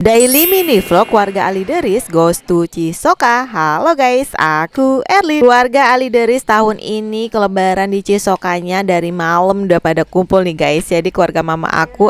Daily mini vlog warga Alideris goes to Cisoka. Halo guys, aku Erlin. Warga Alideris tahun ini kelebaran di Cisokanya dari malam udah pada kumpul nih guys. Jadi keluarga mama aku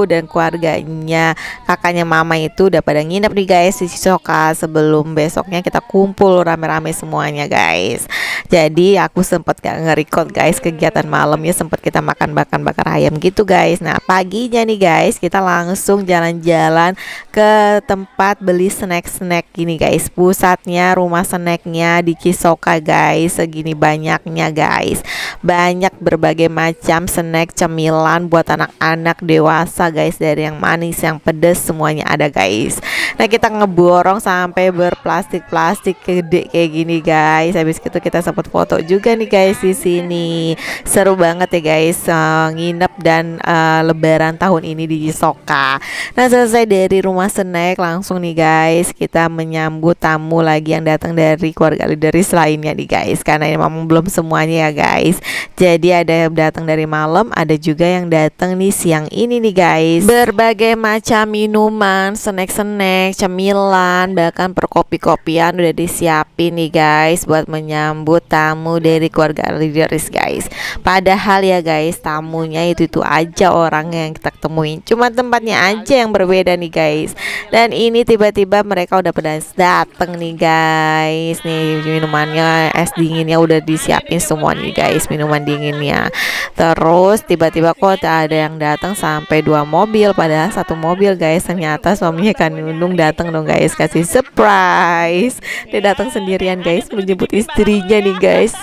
dan keluarganya kakaknya mama itu udah pada nginep nih guys di Cisoka sebelum besoknya kita kumpul rame-rame semuanya guys. Jadi aku sempet gak nge-record guys kegiatan malamnya, sempet kita makan bakar ayam gitu guys. Nah paginya nih guys kita langsung jalan-jalan ke tempat beli snack-snack gini guys. Pusatnya rumah snacknya di Cisoka guys. Segini banyaknya guys. Banyak berbagai macam snack cemilan buat anak-anak dewasa guys. Dari yang manis, yang pedas semuanya ada guys. Nah kita ngeborong sampai berplastik-plastik gede kayak gini guys. Habis itu kita sempat foto juga nih guys di sini. Seru banget ya guys, nginep dan lebaran tahun ini di Cisoka. Nah selesai dari rumah snack langsung nih guys kita menyambut tamu lagi yang datang dari keluarga Alideris lainnya nih guys, karena memang belum semuanya ya guys. Jadi ada yang datang dari malam, ada juga yang datang nih siang ini nih guys. Berbagai macam minuman, snack-snack, cemilan, bahkan perkopi-kopian udah disiapin nih guys buat menyambut tamu dari keluarga Alideris guys. Padahal ya guys tamunya itu aja orang yang kita temuin, cuma tempatnya aja yang berbeda nih guys. Dan ini tiba-tiba mereka udah pada dateng nih guys. Nih minumannya, es dinginnya udah disiapin semua nih guys, minuman dinginnya. Terus tiba-tiba kok ada yang datang sampai 2 mobil, padahal 1 mobil guys. Ternyata suaminya kan Nunung datang dong guys, kasih surprise. Dia datang sendirian guys menjemput istrinya nih guys.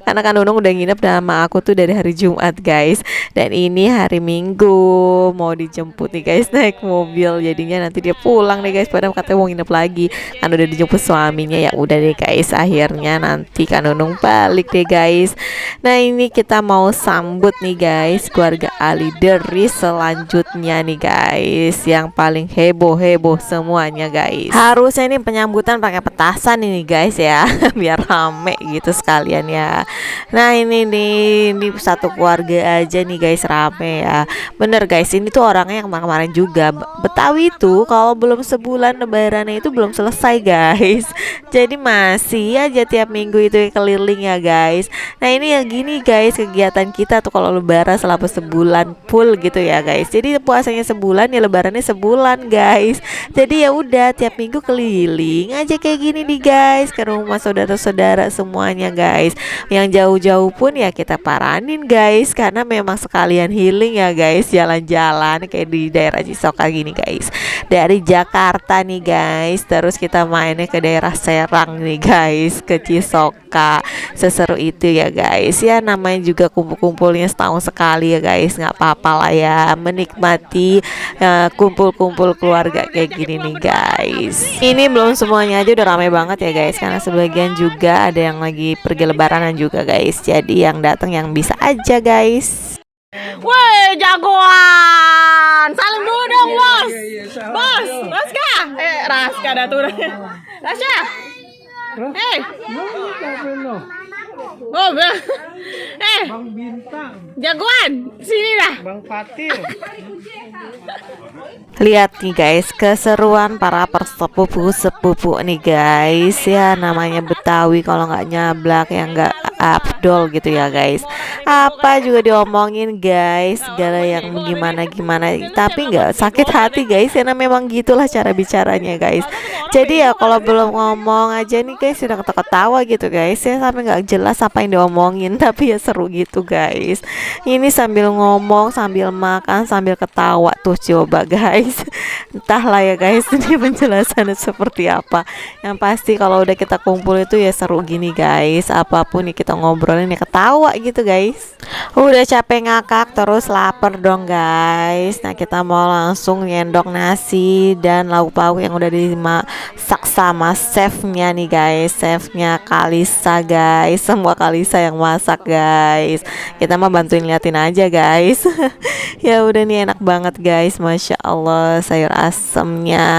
Karena kan Nunung udah nginep sama aku tuh dari hari Jumat guys. Dan ini hari Minggu mau dijemput nih guys naik mobil. Jadinya nanti dia pulang nih guys, padahal katanya mau nginep lagi kan udah dijemput suaminya. Ya udah deh guys, akhirnya nanti kan Nunung balik deh guys. Nah ini kita mau sambut nih guys keluarga Alideris selanjutnya nih guys, yang paling heboh semuanya guys. Harusnya ini penyambutan pakai petasan ini guys ya biar rame gitu sekalian ya. Nah ini satu keluarga aja nih guys rame ya. Bener guys, ini tuh orangnya yang kemarin juga Betawi tuh kalau belum sebulan lebarannya itu belum selesai guys. Jadi masih aja tiap minggu itu keliling ya guys. Nah ini yang gini guys kegiatan kita tuh kalau lebaran selama sebulan full gitu ya guys. Jadi puasanya sebulan ya lebarannya sebulan guys. Jadi ya udah tiap minggu keliling aja kayak gini nih guys ke rumah saudara-saudara semuanya guys. Yang jauh-jauh pun ya kita paranin guys, karena memang sekalian healing ya guys, jalan-jalan kayak di daerah Cisoka gini guys. Dari Jakarta nih guys, terus kita mainnya ke daerah Serang nih guys, ke Cisoka. Seseru itu ya guys. Ya namanya juga kumpul-kumpulnya setahun sekali ya guys, nggak apa-apa lah ya, menikmati kumpul-kumpul keluarga kayak gini nih guys. Ini belum semuanya aja udah ramai banget ya guys, karena sebagian juga ada yang lagi pergi lebaranan juga guys. Jadi yang datang yang bisa aja guys. Woi jagoan, saling dulu dong bos. Bos, Raska, Raska datur. Rasya, oh, Bang Bintang, jagoan, sini dah. Bang Fatir. Lihat nih guys keseruan para persepupu nih guys. Ya namanya Betawi kalau nggak nyablak ya nggak abdol gitu ya guys. Apa juga diomongin guys, segala yang gimana tapi nggak sakit hati guys, karena memang gitulah cara bicaranya guys. Jadi ya kalau belum ngomong aja nih guys sudah ketawa gitu guys ya, sampai nggak jelas apa yang diomongin, tapi ya seru gitu guys. Ini sambil ngomong sambil makan sambil ketawa tuh coba guys. Entahlah ya guys ini penjelasannya seperti apa. Yang pasti kalau udah kita kumpul itu ya seru gini guys, apapun nih kita ngobrolin ya ketawa gitu guys. Udah capek ngakak terus lapar dong guys. Nah kita mau langsung nyendok nasi dan lauk pauk yang udah dimasak sama chefnya nih guys. Chefnya Kalisa guys, semua Kalisa yang masak guys. Kita mau bantuin liatin aja guys. Ya udah nih enak banget guys, masya Allah, sayur asemnya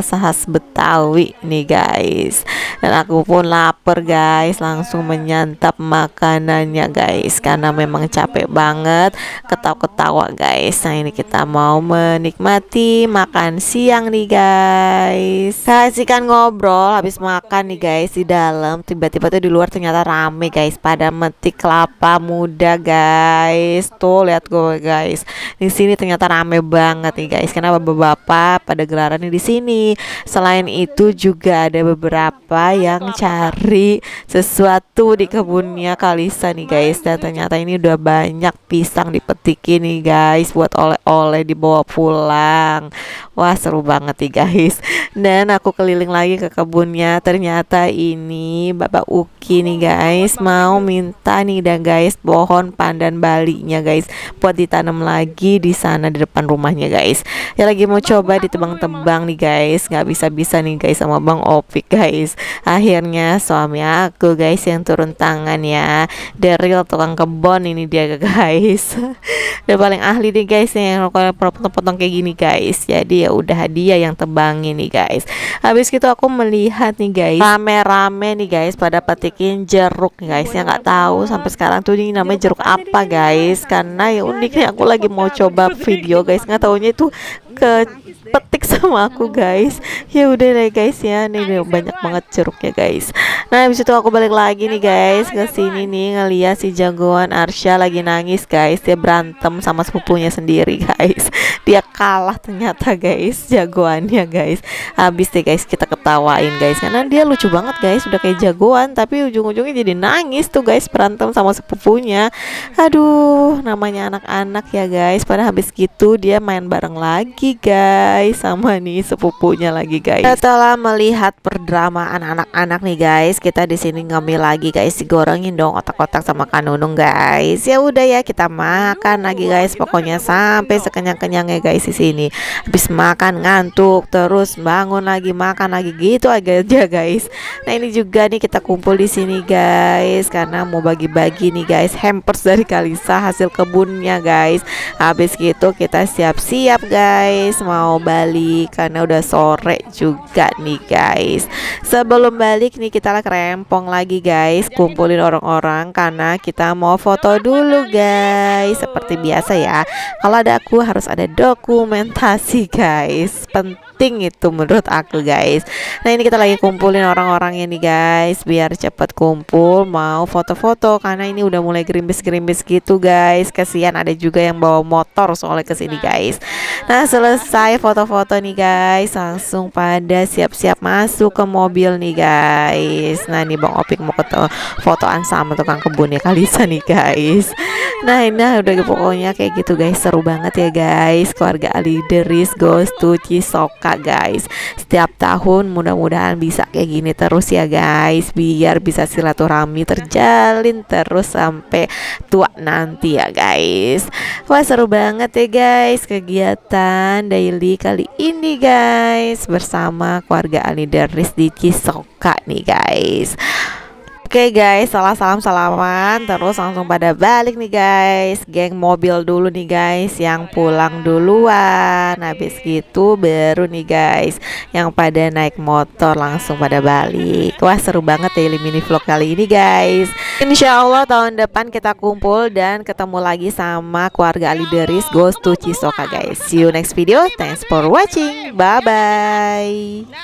khas Betawi nih guys. Dan aku pun lapar guys, langsung menyantap makanannya guys, karena karena memang capek banget, ketawa-ketawa guys. Nah ini kita mau menikmati makan siang nih guys. Kasihkan ngobrol habis makan nih guys di dalam, tiba-tiba tuh di luar ternyata rame guys, pada metik kelapa muda guys. Tuh lihat gue guys, di sini ternyata rame banget nih guys, karena bapak-bapak pada gelaran di sini. Selain itu juga ada beberapa yang cari sesuatu di kebunnya Kalisa nih guys, dan ternyata ini udah banyak pisang dipetikin nih guys buat oleh-oleh dibawa pulang. Wah seru banget nih guys. Dan aku keliling lagi ke kebunnya, ternyata ini Bapak Uki nih guys mau minta nih dah guys pohon pandan Bali-nya guys buat ditanam lagi di sana di depan rumahnya guys. Ya lagi mau coba ditebang-tebang nih guys, nggak bisa-bisa nih guys sama Bang Opik guys. Akhirnya suami aku guys yang turun tangan ya, the real tukang kebon ini dia guys. Udah paling ahli nih guys yang potong-potong kayak gini guys. Jadi ya udah dia yang tebangin nih guys. Habis itu aku melihat nih guys rame-rame nih guys pada petikin jeruk nih guys, yang nggak tahu sampai sekarang tuh ini namanya jeruk apa guys, karena ya uniknya aku lagi mau coba video guys, nggak taunya itu kepetik sama aku guys. Ya udah deh guys ya, nih banyak banget jeruknya guys. Nah habis itu aku balik lagi nih guys ke sini nih, ngeliat si jagoan Arsya lagi nangis guys, dia berantem sama sepupunya sendiri guys. Dia kalah ternyata guys jagoannya guys. Habis deh guys kita ketawain guys, karena dia lucu banget guys, udah kayak jagoan tapi ujung-ujungnya jadi nangis tuh guys, berantem sama sepupunya. Aduh namanya anak-anak ya guys. Pada habis gitu dia main bareng lagi guys sama nih sepupunya lagi guys. Setelah melihat perdramaan anak-anak nih guys, kita di sini ngemil lagi guys, digorengin dong otak-otak sama Kanunung guys. Ya udah ya kita makan lagi guys, pokoknya sampai sekenyang-kenyangnya guys di sini. Habis makan ngantuk, terus bangun lagi makan lagi gitu aja guys. Nah ini juga nih kita kumpul di sini guys, karena mau bagi-bagi nih guys hampers dari Kalisa hasil kebunnya guys. Habis gitu kita siap-siap guys mau balik karena udah sore juga nih guys. Sebelum balik nih kita rempong lagi guys, kumpulin orang-orang karena kita mau foto dulu guys. Seperti biasa ya, kalau ada aku harus ada dokumentasi guys, penting itu menurut aku guys. Nah ini kita lagi kumpulin orang-orang ini guys biar cepet kumpul mau foto-foto, karena ini udah mulai gerimis-gerimis gitu guys. Kasihan ada juga yang bawa motor soalnya kesini guys. Nah selesai foto-foto nih guys, langsung pada siap-siap masuk ke mobil nih guys. Nah ini Bang Opik mau fotoan sama tukang kebunnya Kalisa nih guys. Nah ini udah pokoknya kayak gitu guys, seru banget ya guys. Keluarga Alideris goes to Cisoka guys. Setiap tahun mudah-mudahan bisa kayak gini terus ya guys, biar bisa silaturahmi terjalin terus sampai tua nanti ya guys. Wah seru banget ya guys kegiatan daily kali ini guys bersama keluarga Alideris di Cisoka nih guys. Oke guys, salam-salaman terus langsung pada balik nih guys. Geng mobil dulu nih guys yang pulang duluan. Habis gitu baru nih guys yang pada naik motor langsung pada balik. Wah seru banget daily mini vlog kali ini guys. Insya Allah tahun depan kita kumpul dan ketemu lagi sama keluarga Alideris goes to Cisoka guys. See you next video. Thanks for watching. Bye bye.